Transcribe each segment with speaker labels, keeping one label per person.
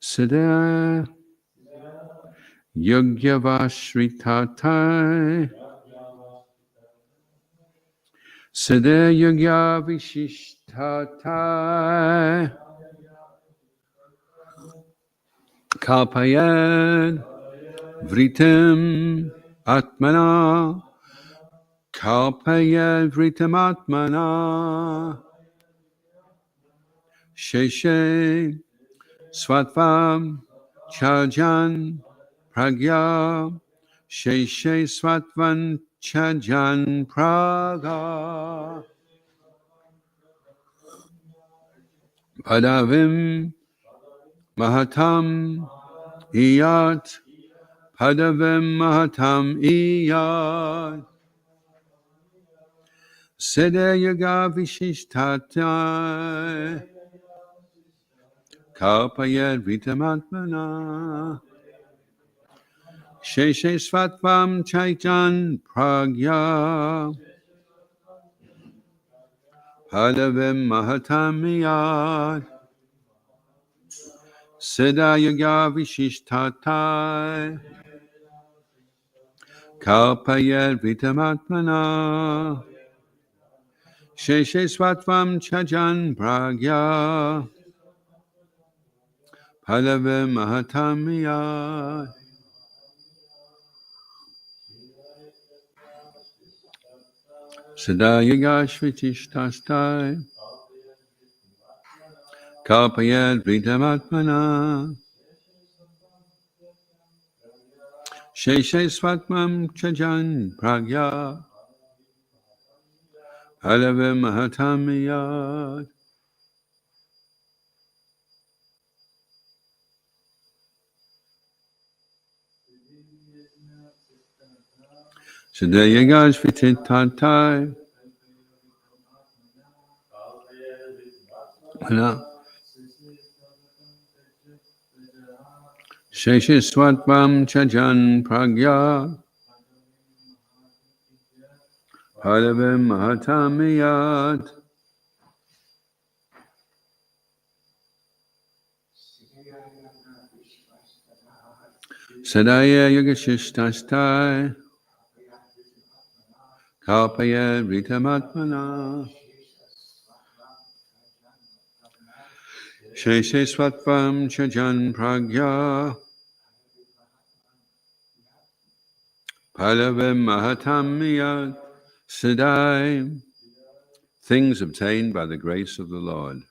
Speaker 1: Siddha Yogyavashritatai Siddha Yogyavishishtatai Kalpayad Vritim Atmana Kalpayad Vritim Atmana Sheshe Svatvam Chajan Pragya Sheshe Svatvan Chajan Praga Padavim Mahatam Iyat Padavim Mahatam Iyat Siddha Yoga Vishishtatai Kalpayad Vitamatmana Sheshe Svatvam Chaitan Pragya Padavim Mahatamiyat Siddha Yoga Vishishtatai Kalpayad Vitamatmana Sheshe Svatvam Chajan Pragya Padavim Mahatamiyat Siddha Yoga Shvitishtastai Kalpayad Vitamatmana Sheshe Svatvam Chajan Pragya Padavim Mahatamiyat Siddha Yoga Shvitishtastai Sheshe Svatvam Chajan Pragya Padavim Mahatamiyat Sadaya Yogashishtastai Kalpayad Vitamatmana Sheshe Svatvam Chajan Pragya Padavim Mahatamiyat Siddhai things obtained by the grace of the Lord.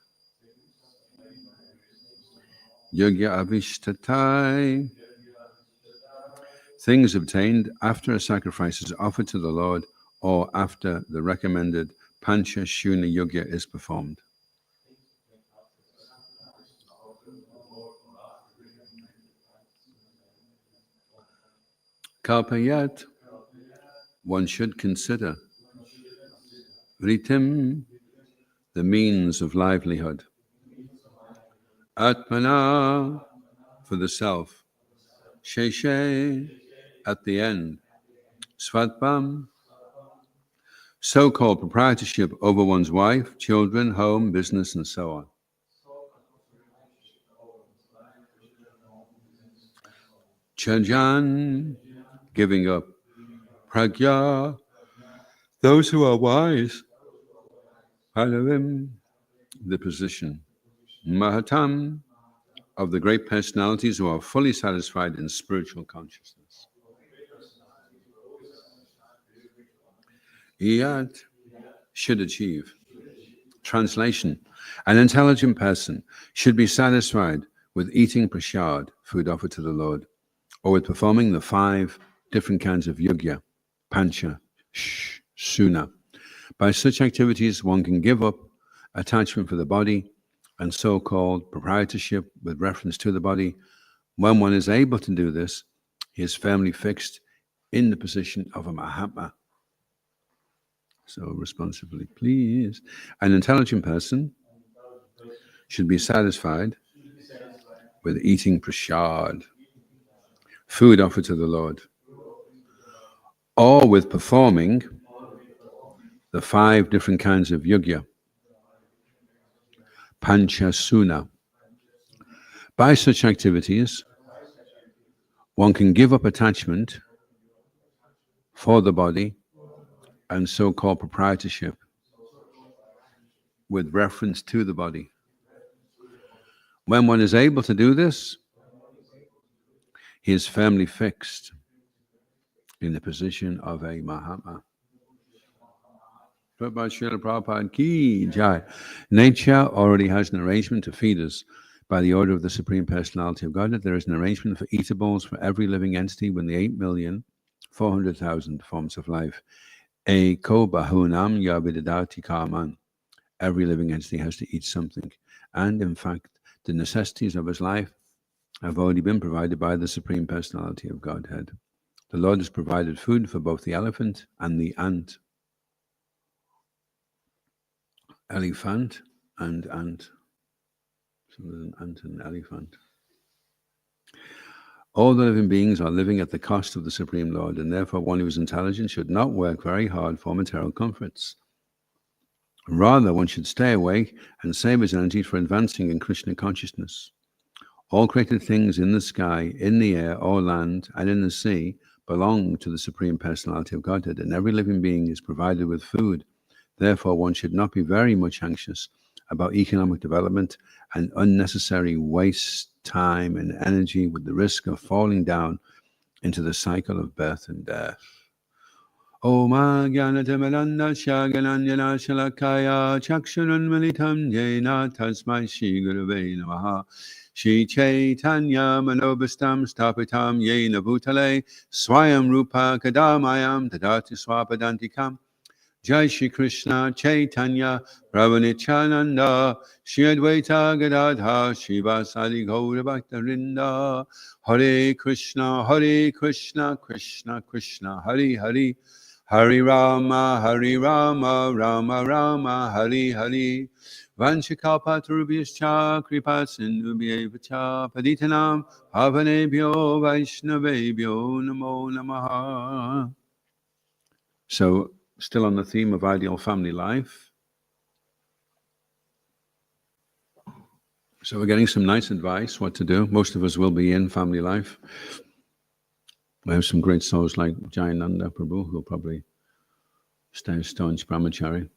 Speaker 1: Yogya Avishtatai things obtained after a sacrifice is offered to the Lord or after the recommended Pancha Shuna Yogya is performed. Kalpayat, one should consider Vritim, the means of livelihood. Atmana, for the self. Sheshe, at the end. Svatvam, so-called proprietorship over one's wife, children, home, business, and so on. Chajan, giving up. Pragya, those who are wise. Padavim, the position. Mahatam, of the great personalities who are fully satisfied in spiritual consciousness. Iyat, should achieve. Translation, an intelligent person should be satisfied with eating prasad, food offered to the Lord, or with performing the 5 different kinds of yogya, pancha, suna. By such activities, one can give up attachment for the body and so-called proprietorship with reference to the body. When one is able to do this, he is firmly fixed in the position of a Mahatma. So responsibly, please. An intelligent person should be satisfied with eating prasad, food offered to the Lord, or with performing the 5 different kinds of yogya, pancha suna. By such activities, one can give up attachment for the body and so-called proprietorship with reference to the body. When one is able to do this, he is firmly fixed in the position of a Mahatma. Nature already has an arrangement to feed us. By the order of the Supreme Personality of Godhead, there is an arrangement for eatables for every living entity within the 8,400,000 forms of life. Eko bahunam yabidadati kaman. Every living entity has to eat something. And in fact, the necessities of his life have already been provided by the Supreme Personality of Godhead. The Lord has provided food for both the elephant and the ant. Elephant and ant. So there's an ant and an elephant. All the living beings are living at the cost of the Supreme Lord, and therefore one who is intelligent should not work very hard for material comforts. Rather, one should stay awake and save his energy for advancing in Krishna consciousness. All created things in the sky, in the air, or land, and in the sea belong to the Supreme Personality of Godhead, and every living being is provided with food. Therefore, one should not be very much anxious about economic development and unnecessary waste time and energy with the risk of falling down into the cycle of birth and death. Om Jnanatimirandasya Shalakaya Shalakaya Chakshurunmilitam Yena Tasmai Shri Gurave Namaha Shri Chaitanya Manobhastam Stapitam Yena Bhutale Swayam Rupa Kadamayam Tadati Swapadantikam Jai Shri Krishna Chaitanya Prabhu Nityananda Shri Advaita Gadadha Shivasadi Gaura Bhaktarinda Hare Krishna Krishna Krishna Hare Hare Hare Rama Rama Rama Hare Hare Vanchakalpatarubhyascha Kripasindubhyevacha Paditanam Pavanebhyo Vaishnavebhyo Namo Namaha. So, still on the theme of ideal family life. So we're getting some nice advice what to do. Most of us will be in family life. We have some great souls like Jayananda Prabhu who will probably stay staunch brahmachari.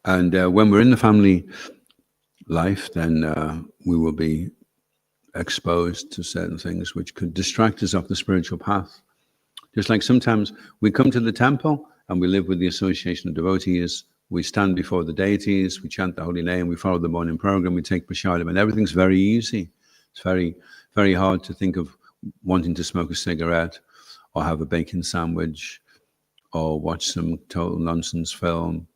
Speaker 1: And when we're in the family life, then we will be exposed to certain things which could distract us off the spiritual path. Just like sometimes we come to the temple and we live with the association of devotees, we stand before the deities, we chant the holy name, we follow the morning program, we take prasadam, and everything's very easy. It's very, very hard to think of wanting to smoke a cigarette or have a bacon sandwich or watch some total nonsense film.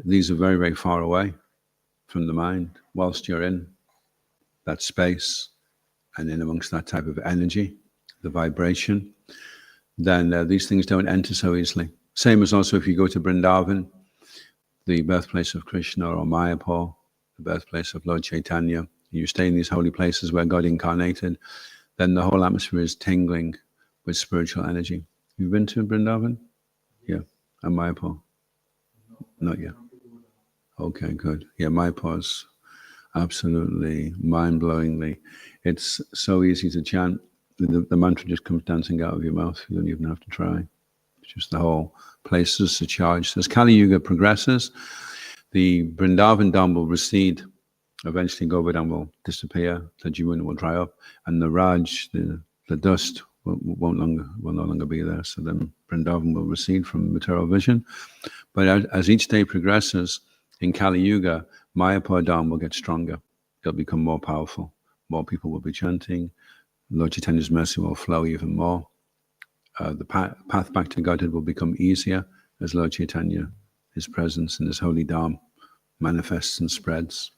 Speaker 1: These are very, very far away from the mind whilst you're in that space and in amongst that type of energy, the vibration. Then these things don't enter so easily. Same as also if you go to Vrindavan, the birthplace of Krishna, or Mayapur, the birthplace of Lord Chaitanya, you stay in these holy places where God incarnated, then the whole atmosphere is tingling with spiritual energy. You've been to Vrindavan? Yeah. And Mayapur? Not yet. Okay, good. Yeah, Mayapur's absolutely mind-blowingly. It's so easy to chant. The mantra just comes dancing out of your mouth. You don't even have to try. It's just the whole place is charged. As Kali Yuga progresses, the Vrindavan Dham will recede. Eventually, Govardhan will disappear. The Jamuna will dry up, and the Raj, the dust, will no longer be there. So then Vrindavan will recede from material vision. But as each day progresses in Kali Yuga, Mayapur Dham will get stronger. It'll become more powerful. More people will be chanting. Lord Chaitanya's mercy will flow even more. The path back to Godhead will become easier as Lord Chaitanya, his presence in his holy Dham, manifests and spreads.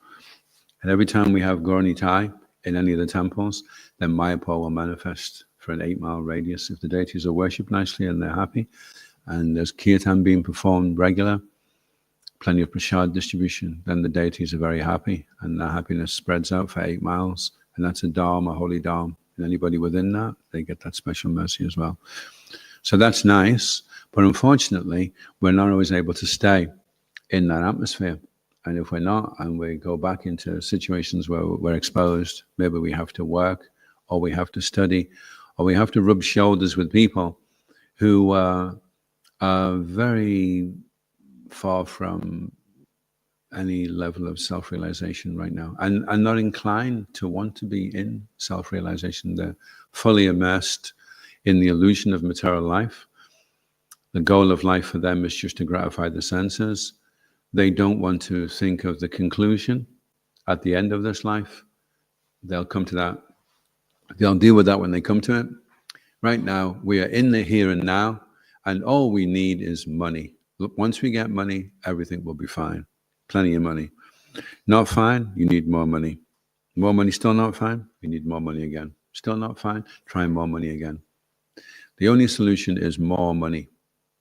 Speaker 1: And every time we have Gaur Nitai in any of the temples, then Mayapur will manifest for an 8-mile radius. If the deities are worshipped nicely and they're happy, and there's kirtan being performed regular, plenty of prasad distribution, then the deities are very happy, and that happiness spreads out for 8 miles, and that's a Dham, a holy Dham. And anybody within that, they get that special mercy as well. So that's nice, but unfortunately, we're not always able to stay in that atmosphere. And if we're not, and we go back into situations where we're exposed, maybe we have to work, or we have to study, or we have to rub shoulders with people who are very far from any level of self-realization right now, and not inclined to want to be in self-realization. They're fully immersed in the illusion of material life. The goal of life for them is just to gratify the senses. They don't want to think of the conclusion at the end of this life. They'll come to that. They'll deal with that when they come to it. Right now, we are in the here and now, and all we need is money. Look, once we get money, everything will be fine. Plenty of money. Not fine, you need more money. More money, still not fine, you need more money again. Still not fine, try more money again. The only solution is more money.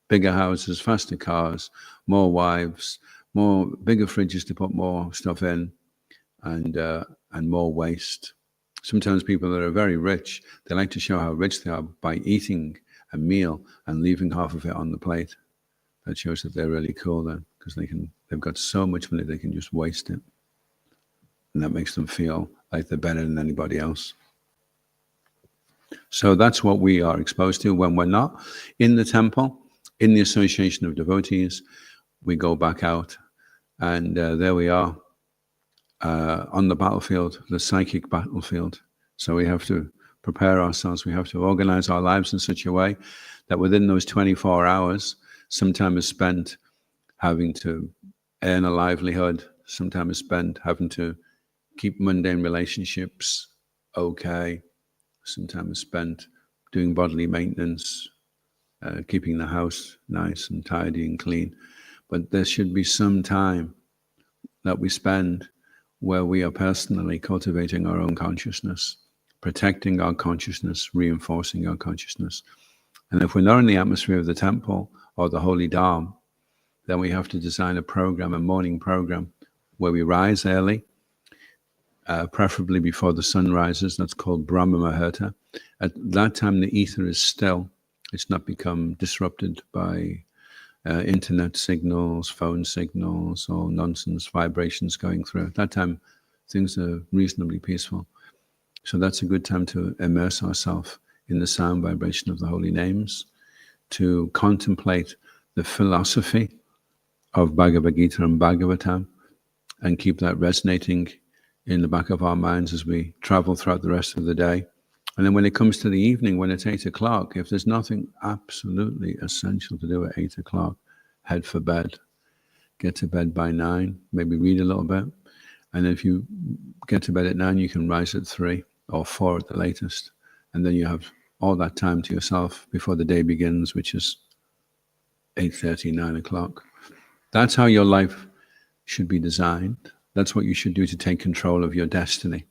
Speaker 1: Bigger houses, faster cars, more wives, bigger fridges to put more stuff in, and more waste. Sometimes people that are very rich, they like to show how rich they are by eating a meal and leaving half of it on the plate. That shows that they're really cool then, because they've got so much money they can just waste it. And that makes them feel like they're better than anybody else. So that's what we are exposed to when we're not in the temple, in the association of devotees. We go back out, and there we are on the battlefield, the psychic battlefield. So we have to prepare ourselves. We have to organize our lives in such a way that within those 24 hours, some time is spent having to earn a livelihood. Some time is spent having to keep mundane relationships okay. Some time is spent doing bodily maintenance, keeping the house nice and tidy and clean. But there should be some time that we spend where we are personally cultivating our own consciousness, protecting our consciousness, reinforcing our consciousness. And if we're not in the atmosphere of the temple or the holy Dham, then we have to design a morning program, where we rise early, preferably before the sun rises. That's called Brahma Muhurta. At that time, the ether is still. It's not become disrupted by internet signals, phone signals, or nonsense vibrations going through. At that time, things are reasonably peaceful. So that's a good time to immerse ourselves in the sound vibration of the holy names, to contemplate the philosophy of Bhagavad Gita and Bhagavatam, and keep that resonating in the back of our minds as we travel throughout the rest of the day. And then when it comes to the evening, when it's 8 o'clock, if there's nothing absolutely essential to do at 8 o'clock, head for bed. Get to bed by 9, maybe read a little bit. And if you get to bed at 9, you can rise at 3 or 4 at the latest. And then you have all that time to yourself before the day begins, which is 8:30, 9 o'clock. That's how your life should be designed. That's what you should do to take control of your destiny.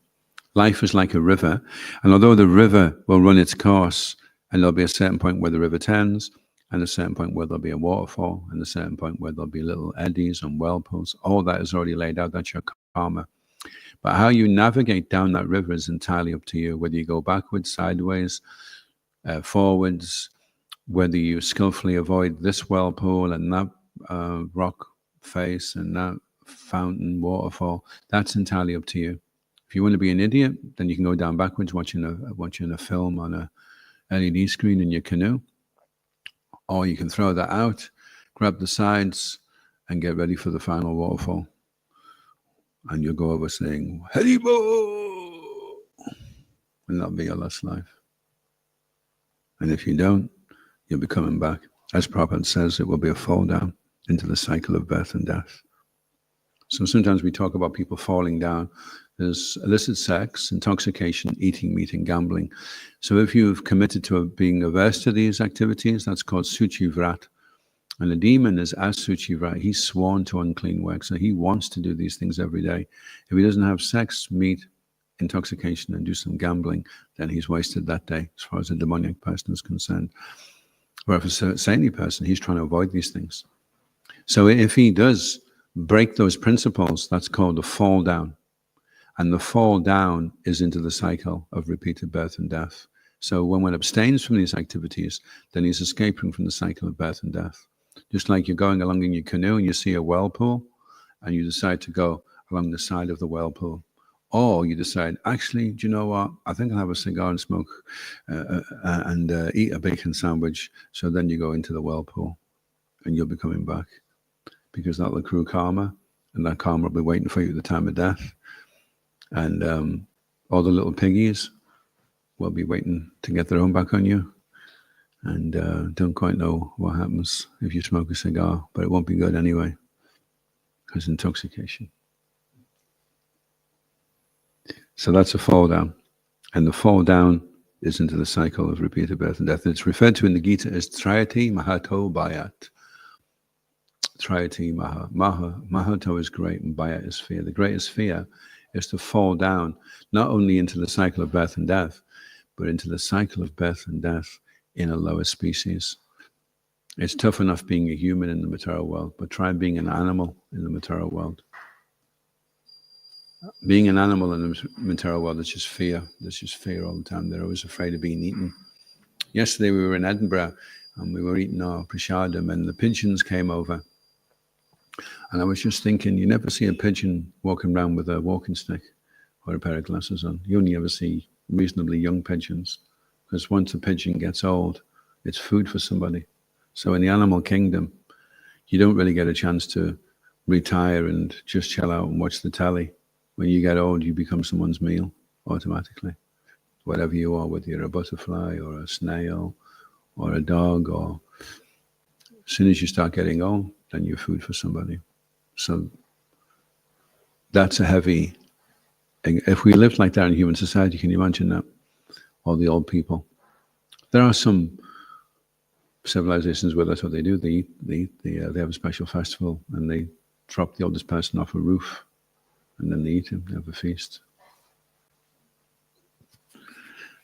Speaker 1: Life is like a river, and although the river will run its course, and there'll be a certain point where the river turns, and a certain point where there'll be a waterfall, and a certain point where there'll be little eddies and whirlpools, all that is already laid out. That's your karma. But how you navigate down that river is entirely up to you, whether you go backwards, sideways, forwards, whether you skillfully avoid this whirlpool and that rock face and that fountain, waterfall. That's entirely up to you. If you want to be an idiot, then you can go down backwards watching a film on a LED screen in your canoe, or you can throw that out, grab the sides, and get ready for the final waterfall. And you'll go over saying, Haribo! And that'll be your last life. And if you don't, you'll be coming back. As Prabhupada says, it will be a fall down into the cycle of birth and death. So sometimes we talk about people falling down. There's illicit sex, intoxication, eating meat, and gambling. So if you've committed to being averse to these activities, that's called Suchi Vrat. And the demon is as Suchi Vrat. He's sworn to unclean work, so he wants to do these things every day. If he doesn't have sex, meat, intoxication, and do some gambling, then he's wasted that day, as far as a demoniac person is concerned. Or if it's a saintly person, he's trying to avoid these things. So if he does break those principles, that's called a fall down. And the fall down is into the cycle of repeated birth and death. So when one abstains from these activities, then he's escaping from the cycle of birth and death. Just like you're going along in your canoe and you see a whirlpool, and you decide to go along the side of the whirlpool. Or you decide, actually, do you know what? I think I'll have a cigar and smoke and eat a bacon sandwich. So then you go into the whirlpool and you'll be coming back, because that'll accrue karma, and that karma will be waiting for you at the time of death. And all the little piggies will be waiting to get their own back on you. And don't quite know what happens if you smoke a cigar, but it won't be good anyway, because intoxication. So that's a fall down. And the fall down is into the cycle of repeated birth and death. It's referred to in the Gita as Trayati Mahato Bhayat. Trayati Maha. Mahato is great and Bhayat is fear. The greatest fear is to fall down, not only into the cycle of birth and death, but into the cycle of birth and death in a lower species. It's tough enough being a human in the material world, but try being an animal in the material world. Being an animal in the material world, there's just fear. There's just fear all the time. They're always afraid of being eaten. Yesterday we were in Edinburgh and we were eating our prasadam, and the pigeons came over. And I was just thinking, you never see a pigeon walking around with a walking stick or a pair of glasses on. You only ever see reasonably young pigeons, because once a pigeon gets old, it's food for somebody. So in the animal kingdom, you don't really get a chance to retire and just chill out and watch the telly. When you get old, you become someone's meal automatically. Whatever you are, whether you're a butterfly or a snail or a dog, or as soon as you start getting old, then you're food for somebody. So that's a heavy. If we lived like that in human society, can you imagine that? All the old people. There are some civilizations where that's what they do. They have a special festival and they drop the oldest person off a roof. And then they eat him, they have a feast.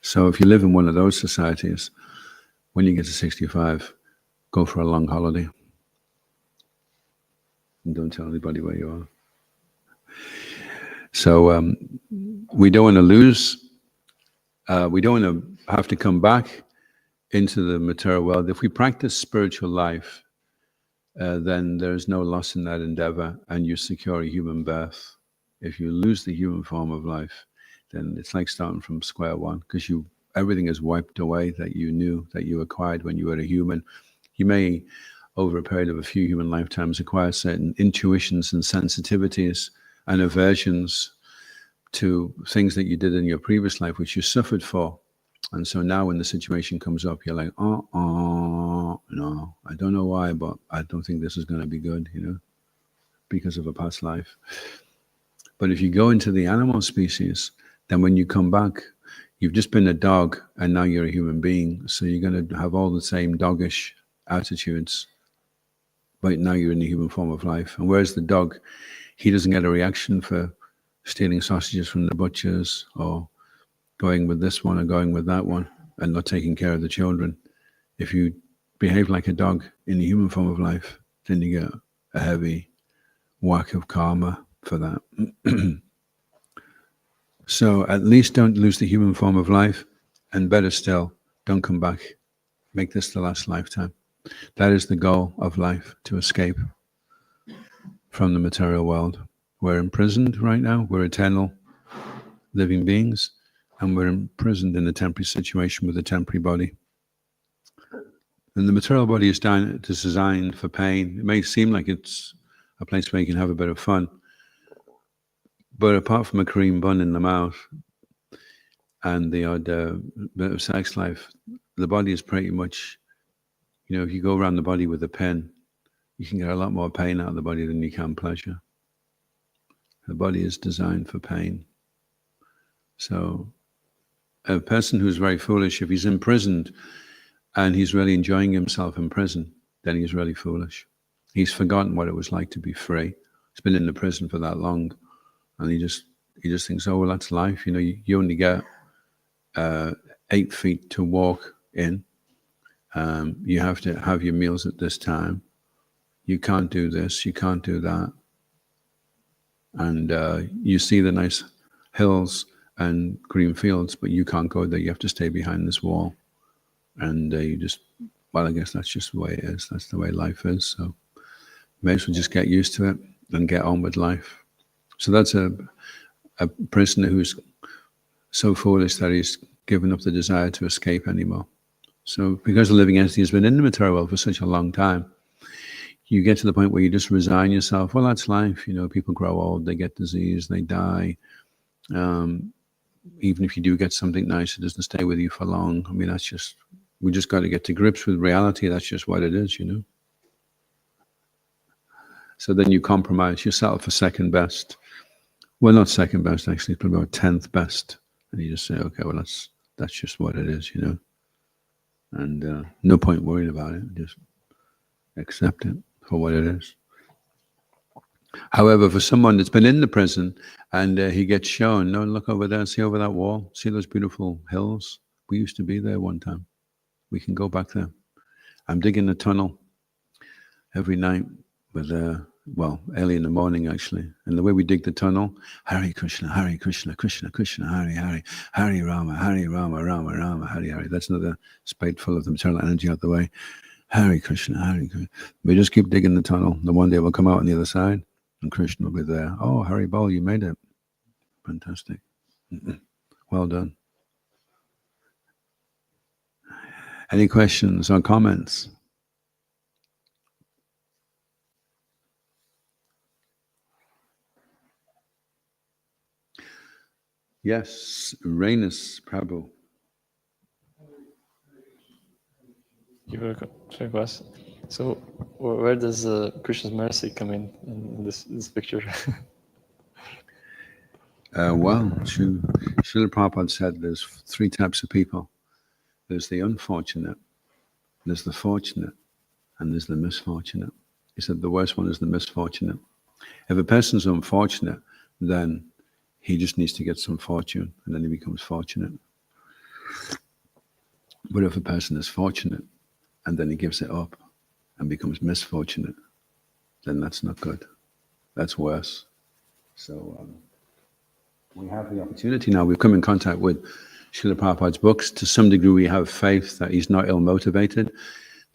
Speaker 1: So if you live in one of those societies, when you get to 65, go for a long holiday. And don't tell anybody where you are. So we don't want to lose, we don't want to have to come back into the material world. If we practice spiritual life, then there's no loss in that endeavor, and you secure a human birth. If you lose the human form of life, then it's like starting from square one, because everything is wiped away that you knew, that you acquired when you were a human. You may, over a period of a few human lifetimes, acquire certain intuitions and sensitivities and aversions to things that you did in your previous life, which you suffered for. And so now when the situation comes up, you're like, no, I don't know why, but I don't think this is going to be good, because of a past life. But if you go into the animal species, then when you come back, you've just been a dog and now you're a human being. So you're going to have all the same doggish attitudes, but now you're in the human form of life. And whereas the dog, he doesn't get a reaction for stealing sausages from the butchers or going with this one or going with that one and not taking care of the children. If you behave like a dog in the human form of life, then you get a heavy whack of karma for that. So at least don't lose the human form of life, and better still, don't come back. Make this the last lifetime. That is the goal of life, to escape from the material world. We're imprisoned right now. We're eternal living beings, and we're imprisoned in a temporary situation with a temporary body. And the material body is designed for pain. It may seem like it's a place where you can have a bit of fun, but apart from a cream bun in the mouth and the odd bit of sex life, the body is pretty much, if you go around the body with a pen, you can get a lot more pain out of the body than you can pleasure. The body is designed for pain. So a person who's very foolish, if he's imprisoned and he's really enjoying himself in prison, then he's really foolish. He's forgotten what it was like to be free. He's been in the prison for that long. And he just thinks, oh, well, that's life. You only get 8 feet to walk in. You have to have your meals at this time. You can't do this. You can't do that. And you see the nice hills and green fields, but you can't go there. You have to stay behind this wall. And I guess that's just the way it is. That's the way life is. So may as well just get used to it and get on with life. So that's a prisoner who's so foolish that he's given up the desire to escape anymore. So because the living entity has been in the material world for such a long time, you get to the point where you just resign yourself. Well, that's life. People grow old, they get disease, they die. Even if you do get something nice, it doesn't stay with you for long. I mean, we just got to get to grips with reality. That's just what it is, So then you compromise yourself for second best. Well, not second best, actually, it's about 10th best. And you just say, okay, well, that's just what it is, And no point worrying about it. Just accept it for what it is. However, for someone that's been in the prison and he gets shown, no, look over there, see over that wall, see those beautiful hills? We used to be there one time. We can go back there. I'm digging a tunnel every night with, early in the morning actually. And the way we dig the tunnel, Hare Krishna, Krishna Krishna, Hare, Hare Rama, Rama Rama, Hare. That's another spade full of the material energy out the way. Hare Krishna, Krishna. We just keep digging the tunnel. The one day we'll come out on the other side and Krishna will be there. Oh, Hari Bol, you made it. Fantastic. Well done. Any questions or comments? Yes, Rainus Prabhu.
Speaker 2: You're welcome. So, where does Krishna's mercy come in this picture?
Speaker 1: Srila Prabhupada said there's 3 types of people. There's the unfortunate, there's the fortunate, and there's the misfortunate. He said the worst one is the misfortunate. If a person's unfortunate, then he just needs to get some fortune, and then he becomes fortunate. But if a person is fortunate, and then he gives it up, and becomes misfortunate, then that's not good. That's worse. So we have the opportunity now. We've come in contact with Srila Prabhupada's books. To some degree, we have faith that he's not ill-motivated,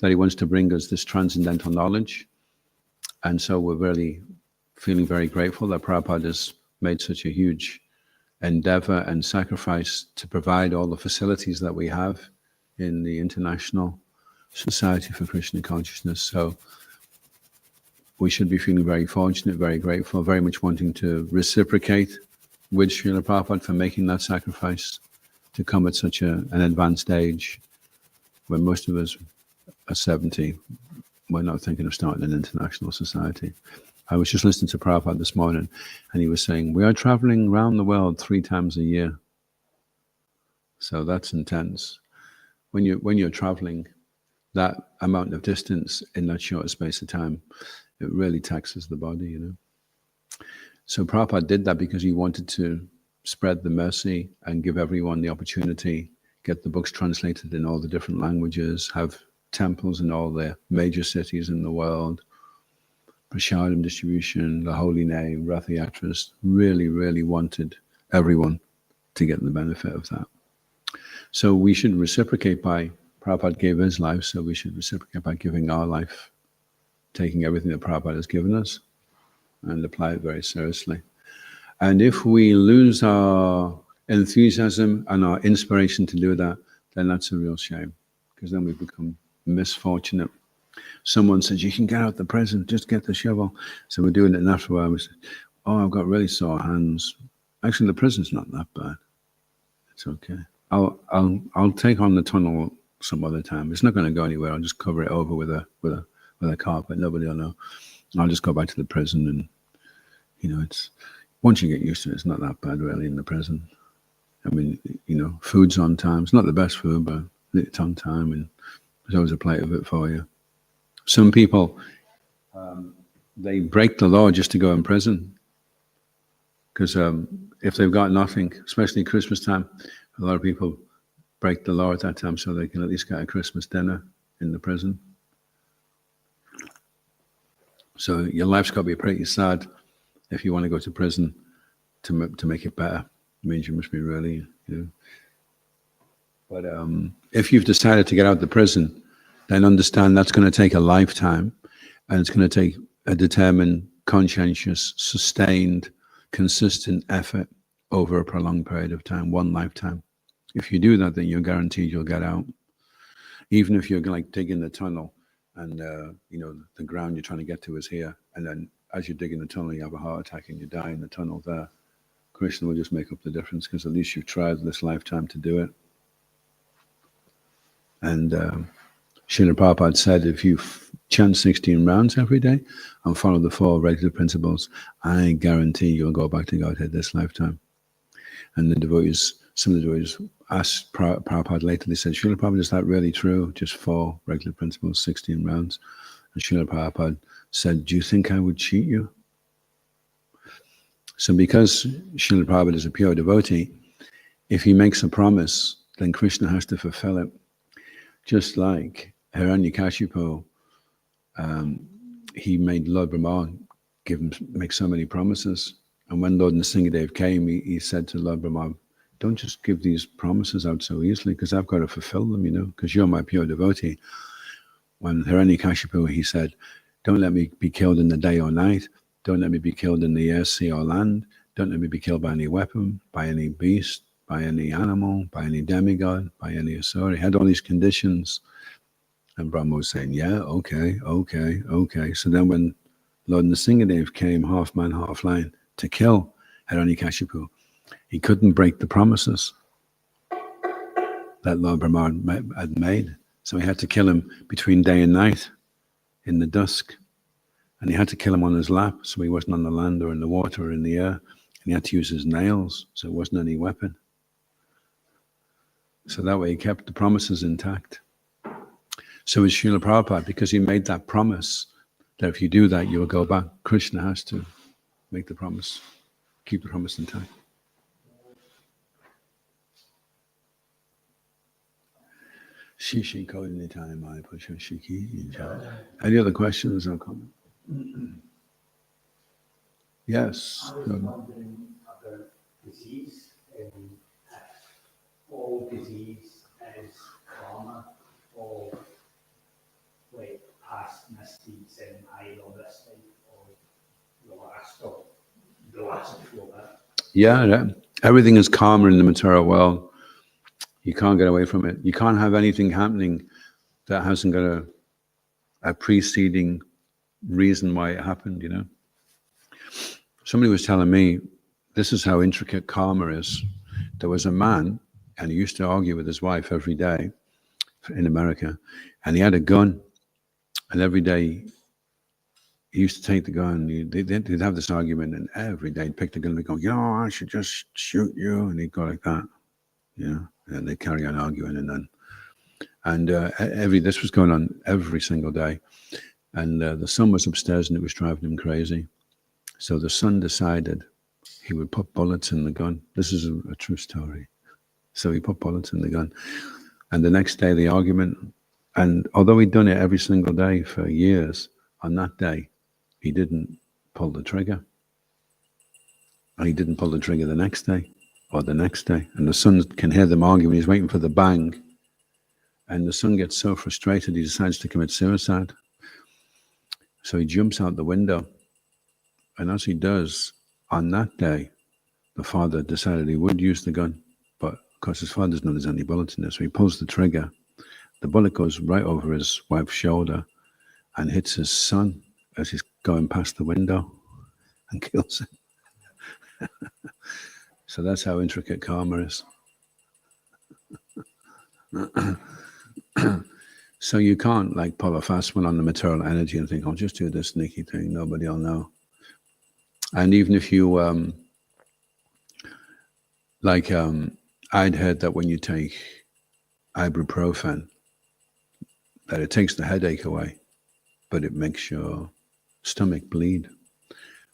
Speaker 1: that he wants to bring us this transcendental knowledge. And so we're really feeling very grateful that Prabhupada has made such a huge endeavor and sacrifice to provide all the facilities that we have in the International Society for Krishna Consciousness. So we should be feeling very fortunate, very grateful, very much wanting to reciprocate with Srila Prabhupada for making that sacrifice to come at such an advanced age when most of us are 70. We're not thinking of starting an international society. I was just listening to Prabhupada this morning, and he was saying, we are traveling around the world 3 times a year. So that's intense. When you're traveling that amount of distance in that short space of time, it really taxes the body, So Prabhupada did that because he wanted to spread the mercy and give everyone the opportunity, get the books translated in all the different languages, have temples in all the major cities in the world, prasadam distribution, the holy name, Rath Yatras. Really, really wanted everyone to get the benefit of that. So we should reciprocate by, Prabhupada gave his life, so we should reciprocate by giving our life, taking everything that Prabhupada has given us and apply it very seriously. And if we lose our enthusiasm and our inspiration to do that, then that's a real shame, because then we become misfortunate. Someone says, you can get out the prison, just get the shovel. So we're doing it, and after a while we say, oh, I've got really sore hands. Actually, the prison's not that bad. It's okay. I'll take on the tunnel some other time. It's not going to go anywhere. I'll just cover it over with a carpet. Nobody will know. I'll just go back to the prison, and it's once you get used to it, it's not that bad really in the prison. I mean, food's on time. It's not the best food, but it's on time, and there's always a plate of it for you. Some people, they break the law just to go in prison, because if they've got nothing, especially Christmas time, a lot of people break the law at that time so they can at least get a Christmas dinner in the prison. So your life's got to be pretty sad if you want to go to prison to make it better. It means you must be really, But if you've decided to get out of the prison, then understand that's going to take a lifetime, and it's going to take a determined conscientious, sustained, consistent effort over a prolonged period of time, one lifetime. If you do that, then you're guaranteed you'll get out. Even if you're like digging the tunnel and the ground you're trying to get to is here, and then as you're digging the tunnel, you have a heart attack and you die in the tunnel there, Krishna will just make up the difference because at least you've tried this lifetime to do it. And Srila Prabhupada said, if you chant 16 rounds every day and follow the 4 regular principles, I guarantee you'll go back to Godhead this lifetime. And the devotees, some of the devotees asked Prabhupada later, they said, Srila Prabhupada, is that really true? Just 4 regular principles, 16 rounds? And Srila Prabhupada said, do you think I would cheat you? So because Srila Prabhupada is a pure devotee, if he makes a promise, then Krishna has to fulfill it. Just like Hiranyakashipu, he made Lord Brahma make so many promises. And when Lord Nrsingadev came, he said to Lord Brahma, don't just give these promises out so easily, because I've got to fulfill them, because you're my pure devotee. When Hiranyakashipu, he said, don't let me be killed in the day or night. Don't let me be killed in the air, sea, or land. Don't let me be killed by any weapon, by any beast, by any animal, by any demigod, by any asura. He had all these conditions. And Brahma was saying, yeah, okay. So then when Lord Nrsingadev came, half man, half lion, to kill Hiranyakashipu, he couldn't break the promises that Lord Brahma had made. So he had to kill him between day and night in the dusk. And he had to kill him on his lap, so he wasn't on the land or in the water or in the air. And he had to use his nails, so it wasn't any weapon. So that way he kept the promises intact. So is Srila Prabhupada, because he made that promise that if you do that, you will go back. Krishna has to make the promise, keep the promise intact. Any other questions or comments? Yes.
Speaker 3: I was wondering about disease. All disease is karma, all like past misdeeds in either this life or the last before that.
Speaker 1: Yeah, everything is karma in the material world. You can't get away from it. You can't have anything happening that hasn't got a preceding reason why it happened, Somebody was telling me, this is how intricate karma is. There was a man, and he used to argue with his wife every day in America, and he had a gun, and every day he used to take the gun. They'd have this argument, and every day he'd pick the gun and go, I should just shoot you, and he'd go like that, and they'd carry on arguing, and this was going on every single day. And the son was upstairs and it was driving him crazy. So the son decided he would put bullets in the gun. This is a true story. So he put bullets in the gun. And the next day, the argument, and although he'd done it every single day for years, on that day, he didn't pull the trigger. And he didn't pull the trigger the next day or the next day. And the son can hear them arguing. He's waiting for the bang. And the son gets so frustrated, he decides to commit suicide. So he jumps out the window, and as he does, on that day, the father decided he would use the gun, but of course his father doesn't know there's any bullets in there, so he pulls the trigger. The bullet goes right over his wife's shoulder and hits his son as he's going past the window and kills him. So that's how intricate karma is. So you can't like pull a fast one on the material energy and think, I'll just do this sneaky thing, nobody will know. And even if you, I'd heard that when you take ibuprofen, that it takes the headache away, but it makes your stomach bleed.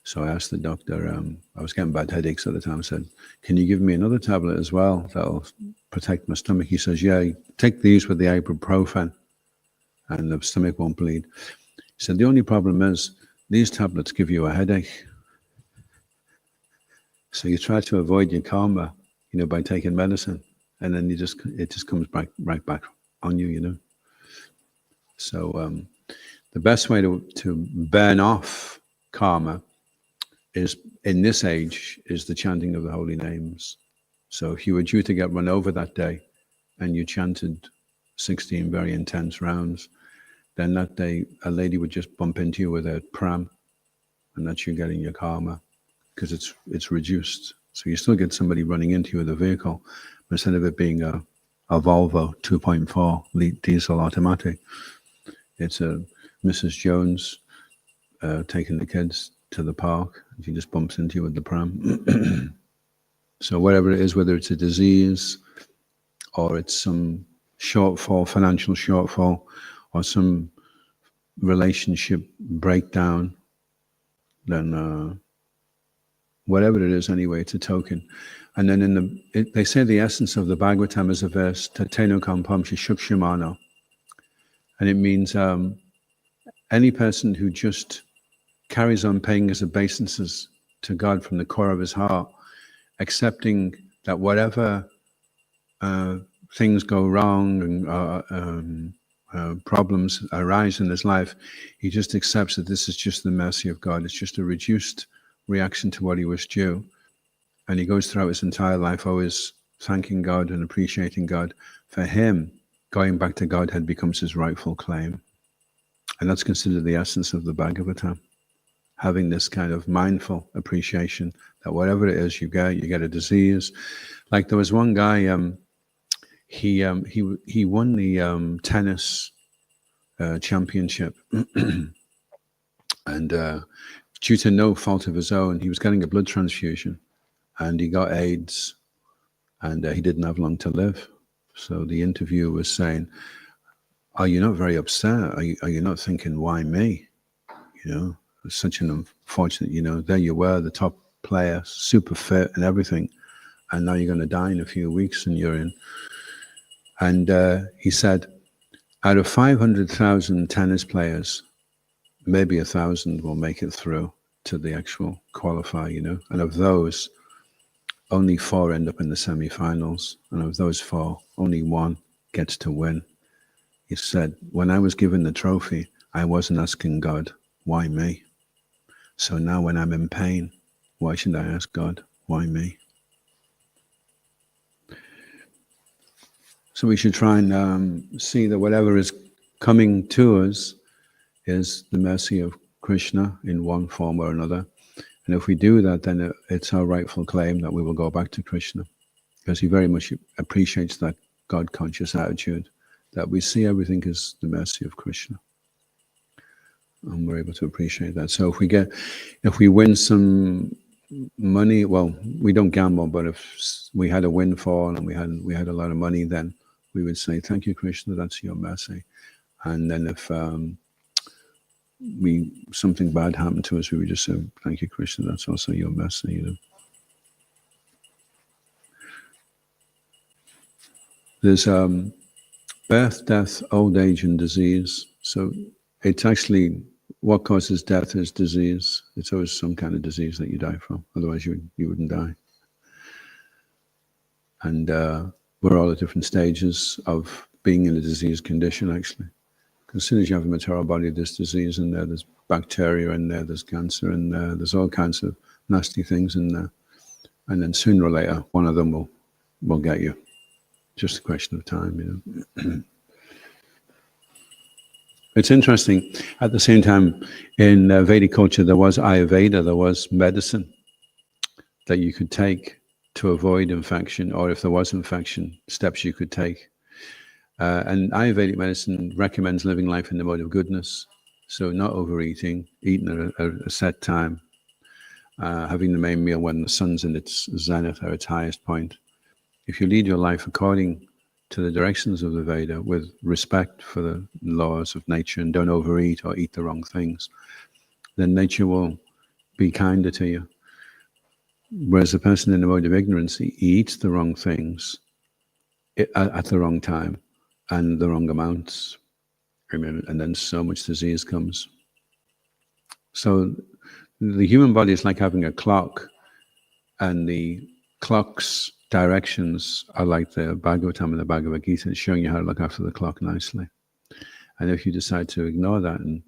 Speaker 1: So I asked the doctor, I was getting bad headaches at the time, I said, can you give me another tablet as well that'll protect my stomach? He says, yeah, take these with the ibuprofen and the stomach won't bleed. He said, the only problem is these tablets give you a headache. So you try to avoid your karma, by taking medicine, and then it just comes right back on you, So the best way to burn off karma is, in this age, is the chanting of the holy names. So if you were due to get run over that day and you chanted 16 very intense rounds, then that day a lady would just bump into you with a pram, and that's you getting your karma, because it's reduced. So you still get somebody running into you with a vehicle, but instead of it being a Volvo 2.4 diesel automatic, it's a Mrs. Jones taking the kids to the park, and she just bumps into you with the pram. So whatever it is, whether it's a disease or it's some shortfall, financial shortfall, or some relationship breakdown, then whatever it is anyway, it's a token. And then they say the essence of the Bhagavatam is a verse, Tateno Kampam Shukshimano. And it means any person who just carries on paying his obeisances to God from the core of his heart, accepting that whatever things go wrong and problems arise in his life, he just accepts that this is just the mercy of God. It's just a reduced reaction to what he was due. And he goes throughout his entire life always thanking God and appreciating God. For him, going back to Godhead becomes his rightful claim. And that's considered the essence of the Bhagavatam. Having this kind of mindful appreciation that whatever it is you get a disease. Like there was one guy, he won the tennis championship, and due to no fault of his own, he was getting a blood transfusion, and he got AIDS, and he didn't have long to live. So the interviewer was saying, "Are you not very upset? Are you not thinking, why me? You know, it's such an unfortunate. You know, there you were, the top player, super fit and everything, and now you're going to die in a few weeks, and you're in." And he said, out of 500,000 tennis players, maybe 1,000 will make it through to the actual qualifier, you know. And of those, only 4 end up in the semi-finals. And of those 4, only 1 gets to win. He said, when I was given the trophy, I wasn't asking God, why me? So now when I'm in pain, why should I ask God, why me? So we should try and see that whatever is coming to us is the mercy of Krishna in one form or another. And if we do that, then it's our rightful claim that we will go back to Krishna, because he very much appreciates that God-conscious attitude, that we see everything as the mercy of Krishna. And we're able to appreciate that. So if we win some money, well, we don't gamble, but if we had a windfall and we had a lot of money, then we would say, thank you, Krishna, that's your mercy. And then if something bad happened to us, we would just say, thank you, Krishna, that's also your mercy, you know. There's birth, death, old age, and disease. So it's actually what causes death is disease. It's always some kind of disease that you die from. Otherwise, you wouldn't die. And we're all at different stages of being in a disease condition, actually. Because as soon as you have a material body, there's disease in there, there's bacteria in there, there's cancer in there, there's all kinds of nasty things in there. And then sooner or later, one of them will get you. Just a question of time, you know. It's interesting. At the same time, in Vedic culture, there was Ayurveda, there was medicine that you could take to avoid infection, or if there was infection, steps you could take. And Ayurvedic medicine recommends living life in the mode of goodness. So not overeating, eating at a set time, having the main meal when the sun's in its zenith or its highest point. If you lead your life according to the directions of the Veda with respect for the laws of nature and don't overeat or eat the wrong things, then nature will be kinder to you. Whereas a person in the mode of ignorance, he eats the wrong things at the wrong time and the wrong amounts. And then so much disease comes. So the human body is like having a clock, and the clock's directions are like the Bhagavatam and the Bhagavad Gita. It's showing you how to look after the clock nicely. And if you decide to ignore that and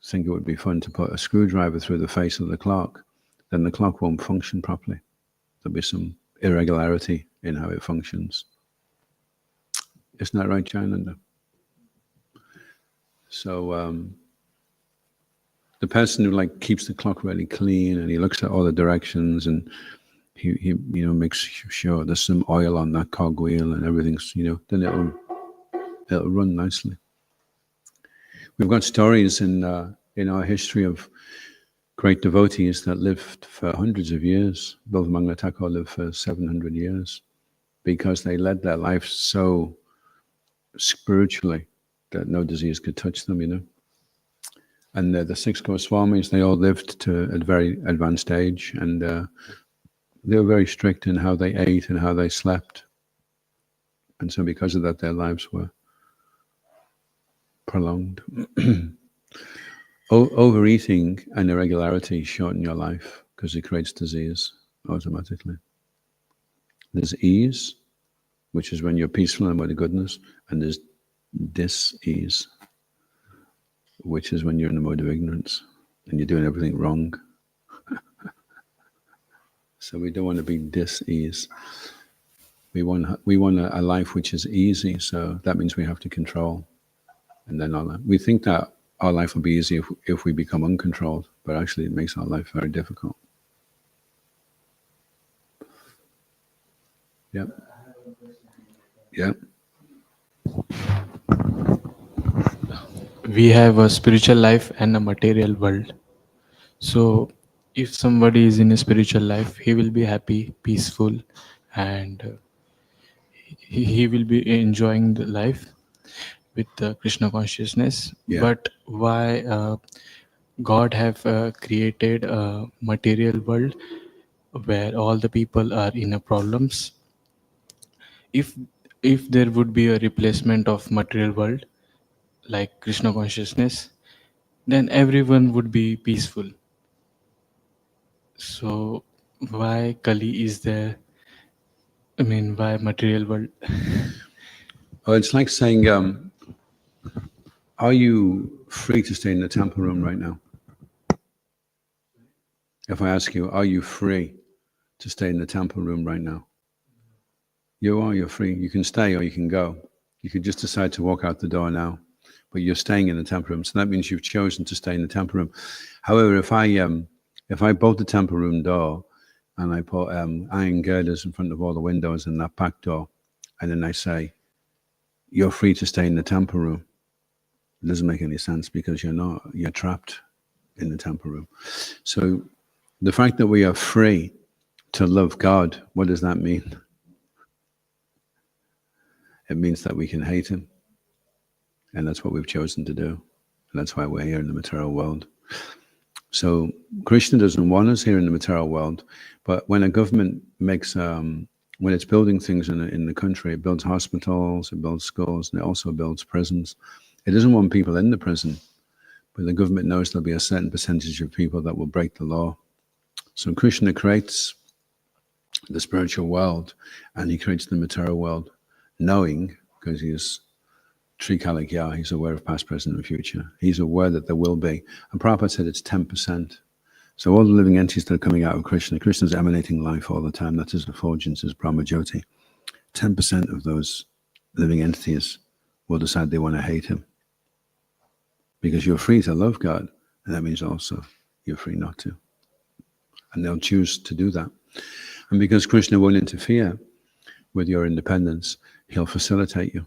Speaker 1: think it would be fun to put a screwdriver through the face of the clock, then the clock won't function properly. There'll be some irregularity in how it functions. Isn't that right, Jayananda? So the person who like keeps the clock really clean and he looks at all the directions and he makes sure there's some oil on that cogwheel and everything's, then it'll run nicely. We've got stories in our history of great devotees that lived for hundreds of years. Bilvamangal Thakur lived for 700 years because they led their life so spiritually that no disease could touch them, And the 6 Goswamis, they all lived to a very advanced age, and they were very strict in how they ate and how they slept. And so because of that, their lives were prolonged. Overeating and irregularity shorten your life because it creates disease automatically. There's ease, which is when you're peaceful and with the goodness, and there's dis-ease, which is when you're in the mode of ignorance and you're doing everything wrong. So we don't want to be dis-ease. We want a life which is easy, so that means we have to control. And then we think that our life will be easy if we become uncontrolled, but actually it makes our life very difficult. Yep. Yep.
Speaker 4: We have a spiritual life and a material world. So if somebody is in a spiritual life, he will be happy, peaceful, and he will be enjoying the life with the Krishna consciousness.
Speaker 1: Yeah.
Speaker 4: But why God have created a material world where all the people are in a problems? If there would be a replacement of material world like Krishna consciousness, then everyone would be peaceful. So why Kali is there? I mean, why material world?
Speaker 1: Oh, it's like saying, are you free to stay in the temple room right now? If I ask you, are you free to stay in the temple room right now? You're free. You can stay or you can go. You could just decide to walk out the door now, but you're staying in the temple room. So that means you've chosen to stay in the temple room. However, if I bolt the temple room door and I put iron girders in front of all the windows and that back door, and then I say, you're free to stay in the temple room, it doesn't make any sense because you're trapped in the temple room. So the fact that we are free to love God, what does that mean? It means that we can hate him. And that's what we've chosen to do. And that's why we're here in the material world. So Krishna doesn't want us here in the material world, but when a government makes, when it's building things in the country, it builds hospitals, it builds schools, and it also builds prisons. It doesn't want people in the prison, but the government knows there'll be a certain percentage of people that will break the law. So Krishna creates the spiritual world and he creates the material world, knowing, because he is Trikalikya, he's aware of past, present, and future. He's aware that there will be. And Prabhupada said it's 10%. So all the living entities that are coming out of Krishna, Krishna's emanating life all the time. That's his effulgence, his Brahmajyoti. 10% of those living entities will decide they want to hate him. Because you're free to love God, and that means also you're free not to. And they'll choose to do that. And because Krishna won't interfere with your independence, he'll facilitate you.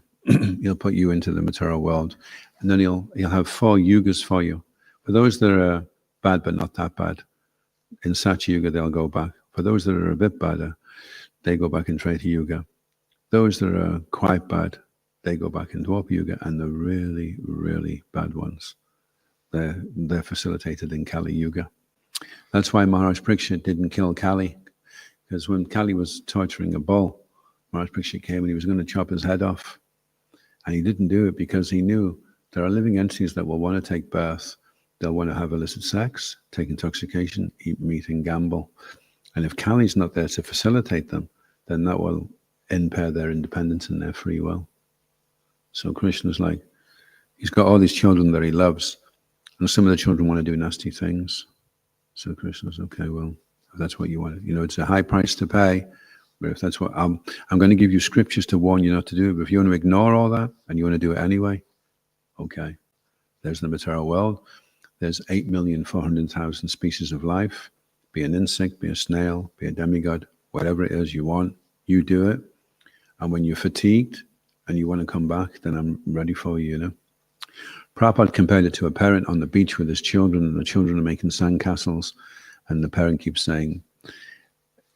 Speaker 1: He'll put you into the material world. And then he'll have 4 yugas for you. For those that are bad but not that bad, in Satya Yuga they'll go back. For those that are a bit badder, they go back in Treta Yuga. Those that are quite bad, they go back in Dwapara Yuga. And the really, really bad ones, they're facilitated in Kali Yuga. That's why Maharaj Parikshit didn't kill Kali, because when Kali was torturing a bull, Maharaj Parikshit came and he was going to chop his head off. And he didn't do it because he knew there are living entities that will want to take birth. They'll want to have illicit sex, take intoxication, eat meat and gamble. And if Kali's not there to facilitate them, then that will impair their independence and their free will. So Krishna's like, he's got all these children that he loves, And some of the children want to do nasty things. So Krishna's okay, well, if that's what you want, it's a high price to pay. But if that's what I'm going to give you scriptures to warn you not to do. But if you want to ignore all that and you want to do it anyway, okay. There's the material world. There's 8,400,000 species of life. Be an insect, be a snail, be a demigod, whatever it is you want, you do it. And when you're fatigued and you want to come back, then I'm ready for you, Prabhupada compared it to a parent on the beach with his children, and the children are making sandcastles, and the parent keeps saying,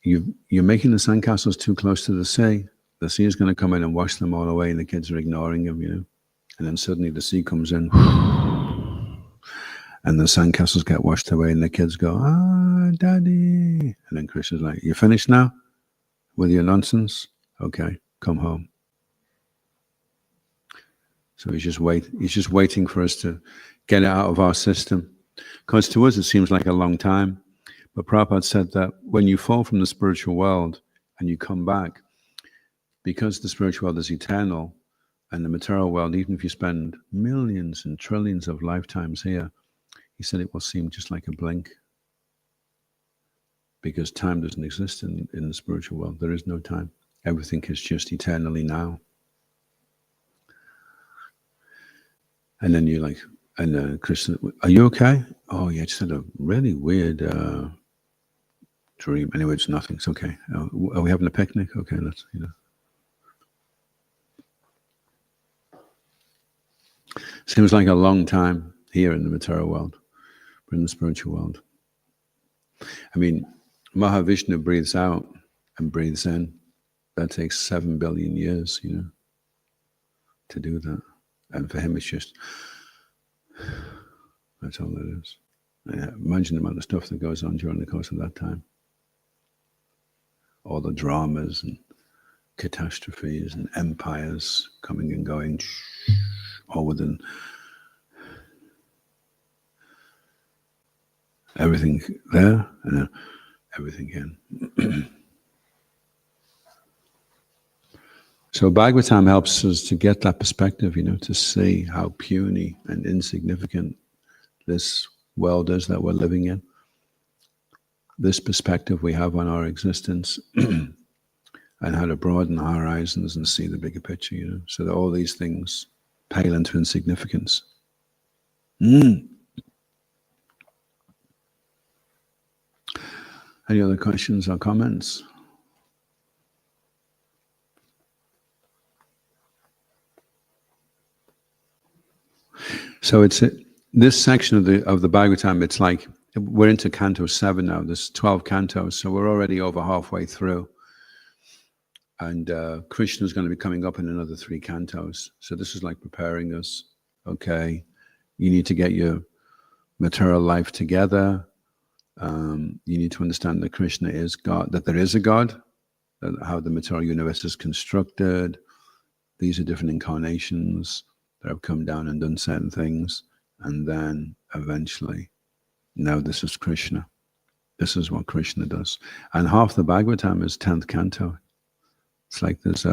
Speaker 1: you're making the sandcastles too close to the sea. The sea is going to come in and wash them all away, and the kids are ignoring him, And then suddenly the sea comes in, and the sandcastles get washed away, and the kids go, Daddy. And then Krishna's like, you finished now with your nonsense? Okay, come home. So he's just waiting for us to get it out of our system. Because to us it seems like a long time. But Prabhupada said that when you fall from the spiritual world and you come back, because the spiritual world is eternal, and the material world, even if you spend millions and trillions of lifetimes here, he said it will seem just like a blink. Because time doesn't exist in the spiritual world. There is no time. Everything is just eternally now. And then you're like, and Krishna, are you okay? Oh, yeah, I just had a really weird dream. Anyway, it's nothing. It's okay. Are we having a picnic? Okay, let's, Seems like a long time here in the material world, but in the spiritual world. I mean, Mahavishnu breathes out and breathes in. That takes 7 billion years, to do that. And for him, it's just, that's all it is. Imagine the amount of stuff that goes on during the course of that time. All the dramas and catastrophes and empires coming and going, all within everything there and everything in. So Bhagavatam helps us to get that perspective, to see how puny and insignificant this world is that we're living in. This perspective we have on our existence and how to broaden our horizons and see the bigger picture, so that all these things pale into insignificance. Any other questions or comments? So it's this section of the Bhagavatam. It's like we're into Canto 7 now. There's 12 cantos, so we're already over halfway through. And Krishna is going to be coming up in another 3 cantos. So this is like preparing us. Okay, you need to get your material life together. You need to understand that Krishna is God, that there is a God, that how the material universe is constructed. These are different incarnations that have come down and done certain things. And then eventually, now this is Krishna. This is what Krishna does. And half the Bhagavatam is 10th canto. It's like there's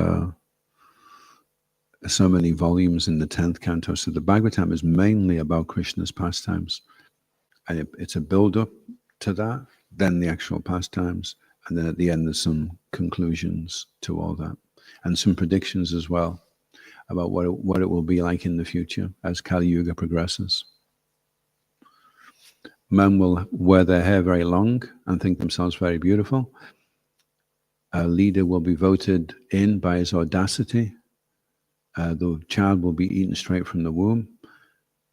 Speaker 1: so many volumes in the 10th canto. So the Bhagavatam is mainly about Krishna's pastimes. And it's a build-up to that, then the actual pastimes. And then at the end, there's some conclusions to all that. And some predictions as well about what it will be like in the future as Kali Yuga progresses. Men will wear their hair very long and think themselves very beautiful. A leader will be voted in by his audacity. The child will be eaten straight from the womb.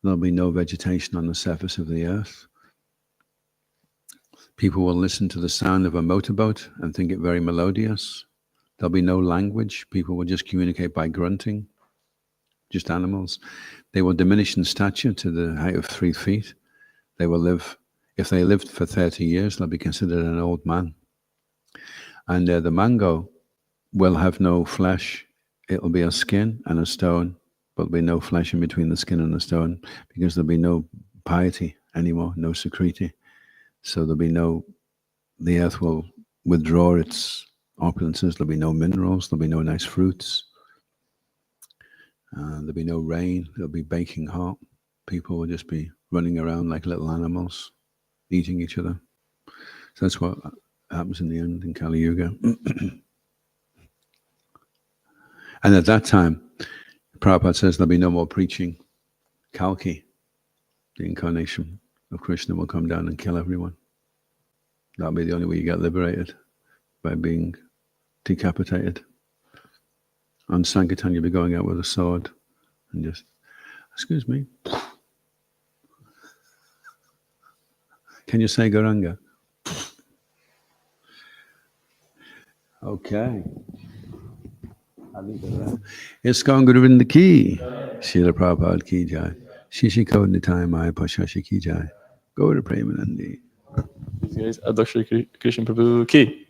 Speaker 1: There'll be no vegetation on the surface of the earth. People will listen to the sound of a motorboat and think it very melodious. There'll be no language. People will just communicate by grunting, just animals. They will diminish in stature to the height of 3 feet. They will live, if they lived for 30 years, they'll be considered an old man. And the mango will have no flesh. It'll be a skin and a stone, but there'll be no flesh in between the skin and the stone, because there'll be no piety anymore, no Sukriti. So the earth will withdraw its opulences. There'll be no minerals. There'll be no nice fruits. There'll be no rain. There'll be baking hot. people will just be running around like little animals, eating each other. So that's what happens in the end in Kali Yuga. And at that time, Prabhupada says there'll be no more preaching. Kalki, the incarnation of Krishna, will come down and kill everyone. That'll be the only way you get liberated, by being decapitated. On Sankirtan, you'll be going out with a sword and just, excuse me, can you say Gauranga? Okay. ISKCON Govinda ki, Srila Prabhupada ki jai, Shishiko Nitai Maya Pashashi ki jai, Gaura Premanandi.
Speaker 2: These guys, Adhoksaja Krishna Prabhu ki.